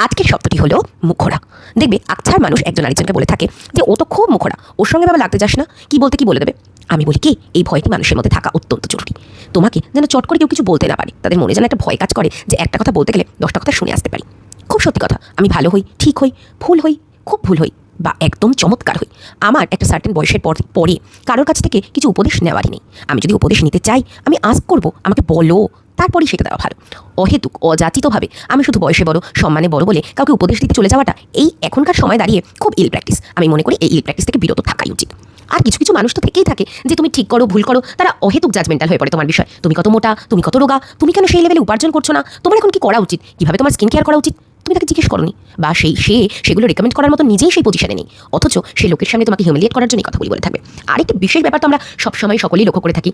আজকের শব্দটি হলো মুখরা। দেখবে আকছার মানুষ একজন আরেকজনকে বলে থাকে যে ও তো খুব মুখরা, ওর সঙ্গে বাবা লাগতে যাস না, কি বলতে কি বলে দেবে। আমি বলি কি, এই ভয়টি মানুষের মধ্যে থাকা অত্যন্ত জরুরি। তোমাকে যেন চট করে কেউ কিছু বলতে না পারে, তাদের মনে যেন একটা ভয় কাজ করে যে একটা কথা বলতে গেলে 10টা কথা শুনে আসতে পারি। খুব সত্যি কথা, আমি ভালো হই, ঠিক হই, ভুল হই, খুব ভুল হই, বা একদম চমৎকার হই, আমার একটা সার্টেন বয়সের পরে কারোর কাছ থেকে কিছু উপদেশ নেওয়ারই নেই। আমি যদি উপদেশ নিতে চাই, আমি আস্ক করব আমাকে বলো, তারপরেই সেটা দেওয়া ভালো। অহেতুক অযাচিতভাবে আমি শুধু বয়সে বড়, সম্মানে বড় বলে কাউকে উপদেশ দিতে চলে যাওয়াটা এই এখনকার সময় দাঁড়িয়ে খুব ইল প্র্যাকটিস। আমি মনে করি এই ইল প্র্যাকটিস থেকে বিরত থাকাই উচিত। আর কিছু কিছু মানুষ তো থেকেই থাকে যে তুমি ঠিক করো ভুল করো, তারা অহেতুক জাজমেন্টাল হয়ে পড়ে তোমার বিষয়। তুমি কত মোটা, তুমি কত রোগা, তুমি কেন সেই লেভেলে উপার্জন করছো না, তোমার এখন কি করা উচিত, কিভাবে তোমার স্কিন কেয়ার করা উচিত, তুমি তাকে জিজ্ঞেস করনি, বা সেগুলো রেকমেন্ড করার মতো নিজেই সেই পজিশনে নেই, অথচ সেই লোকের সামনে তোমাকে হিউমিলিয়েট করার জন্য কথাগুলি বলে থাকবে। আরেকটা বিশেষ ব্যাপার তো আমরা সবসময় সকলেই লক্ষ্য করে থাকি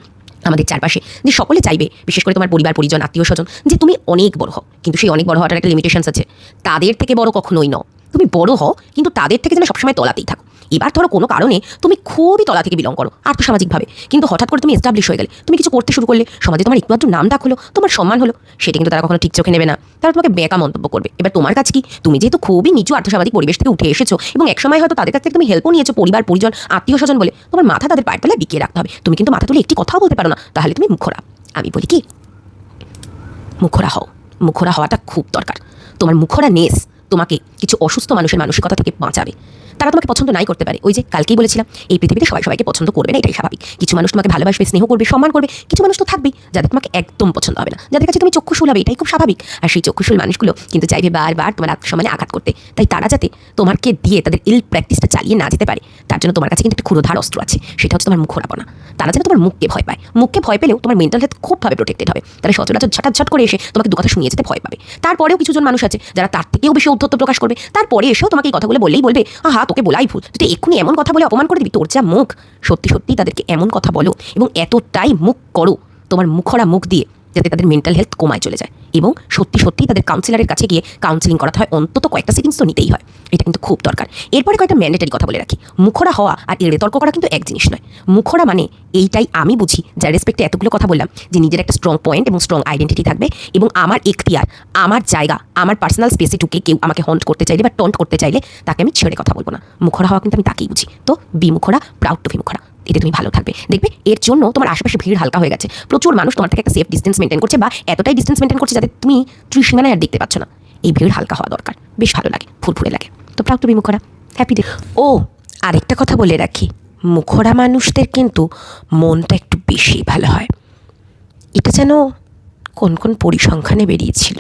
আমাদের চারপাশে, যে সকলে চাইবে, বিশেষ করে তোমার পরিবার পরিজন আত্মীয় স্বজন, যে তুমি অনেক বড় হও, কিন্তু সেই অনেক বড় হওয়াটার একটা লিমিটেশনস আছে। তাদের থেকে বড় কখনোই নও, তুমি বড় হও কিন্তু তাদের থেকে যেন সবসময় তলাতেই থাকো। এবার ধরো কোনো কারণে তুমি খুবই তলা থেকে বিলং করো আর্থসামাজিকভাবে, কিন্তু হঠাৎ করে তুমি এস্টাবলিশ হয়ে গেলে, তুমি কিছু করতে শুরু করলে, সমাজে তোমার একটু আধটু নাম ডাক হলো, তোমার সম্মান হলো, সেটা কিন্তু তারা কখনো ঠিক চোখে নেবে না, তারা তোমাকে বেকা মন্তব্য করবে। এবার তোমার কাছে কি, তুমি যেহেতু খুবই নিচু আর্থসামাজিক পরিবেশ থেকে উঠে এসেছো এবং একসময় হয়তো তাদের কাছ থেকে তুমি হেল্পও নিয়েছো, পরিবার পরিজন আত্মীয় স্বজন বলে, তোমার মাথা তাদের পায়ের তলায় বিকিয়ে রাখতে হবে। তুমি কিন্তু মাথা তুলে একটি কথাও বলতে পারো না, তাহলে তুমি মুখরা। আমি বলি কি, মুখরা হও। মুখরা হওয়াটা খুব দরকার। তোমার মুখরা নেস তোমাকে কিছু অসুস্থ মানুষের মানসিকতা থেকে বাঁচাবে। তারা তোমাকে পছন্দ নাই করতে পারে, ওই যে কালকেই বলেছিলাম, এই পৃথিবীতে সবাই সবাইকে পছন্দ করবে না, এটাই স্বাভাবিক। কিছু মানুষ তোমাকে ভালোবাসবে, স্নেহ করবে, সম্মান করবে, কিছু মানুষ তো থাকবেই যাদের তোমাকে একদম পছন্দ হবে না, যাদের কাছে তুমি চক্ষুশূল হবে, এটাই খুব স্বাভাবিক। আর সেই চক্ষুশূল মানুষগুলো কিন্তু চাইবে বারবার তোমার আত্মসম্মানে আঘাত করতে। তাই তারা যাতে তোমাকে দিয়ে তাদের ইল প্র্যাকটিসটা চালিয়ে না যেতে পারে, তার জন্য তোমার কাছে কিন্তু একটা ক্ষুরোধার অস্ত্র আছে, সেটা হচ্ছে তোমার মুখরাপনা। তারা যেন তোমার মুখকে ভয় পায়। মুখকে ভয় পেলেও তোমার মেন্টাল হেলথ খুবভাবে প্রোটেক্টেড হবে। তারা সচরাচর ঝটাঝট করে এসে তোমাকে দু কথা শুনিয়ে যেতে ভয় পাবে। তারপরেও কিছুজন মানুষ আছে যারা তার থেকেও বেশি ঔদ্ধত্য প্রকাশ করবে, তারপরে এসেও তোমাকে এই কথাগুলো বললেই বলবে, আহা তোকে বলাই ভুল, তুই এক্ষুনি এমন কথা বলে অপমান করে দিবি, তোর যা মুখ। সত্যি সত্যি তাদেরকে এমন কথা বলো এবং এতটাই মুখ করো তোমার মুখরা মুখ দিয়ে, যাতে তাদের মেন্টাল হেলথ কমায় চলে যায়। এবং সত্যি সত্যি তাদের কাউন্সিলারের কাছে গিয়ে কাউন্সিলিং করাতে হয়, অন্তত কয়েকটা সিটিংস তো নিতেই হয়, এটা কিন্তু খুব দরকার। এরপরে কয়েকটা ম্যান্ডেটারি কথা বলে রাখি। মুখরা হওয়া আর এড়ে তর্ক করা কিন্তু এক জিনিস নয়। মুখরা মানে এইটাই আমি বুঝি, যার রেসপেক্টে এতগুলো কথা বললাম, যে নিজের একটা স্ট্রং পয়েন্ট এবং স্ট্রং আইডেন্টিটি থাকবে, এবং আমার এখতিয়ার, আমার জায়গা, আমার পার্সোনাল স্পেসে ঢুকে কেউ আমাকে হন্ট করতে চাইলে বা টন্ট করতে চাইলে তাকে আমি ছেড়ে কথা বলবো না। মুখরা হওয়া কিন্তু আমি তাকেই বুঝি। তো বিমুখরা, প্রাউড টু বিমুখরা, এতে তুমি ভালো থাকবে। দেখবে এর জন্য তোমার আশেপাশে ভিড় হালকা হয়ে গেছে, প্রচুর মানুষ তোমার থেকে একটা সেফ ডিস্টেন্স মেনটেন করছে, বা এতটাই ডিস্টেন্স মেনটেন করছে যাতে তুমি ত্রিসীমানায় আর দেখতে পাচ্ছ না। এই ভিড় হালকা হওয়া দরকার, বেশ ভালো লাগে, ফুরফুরে লাগে। তো proud to be Mukhra, happy day. ও আরেকটা কথা বলে রাখি, মুখরা মানুষদের কিন্তু মনটা একটু বেশি ভালো হয়। এটা যেন কোন কোন পরিসংখ্যানে বেরিয়েছিল।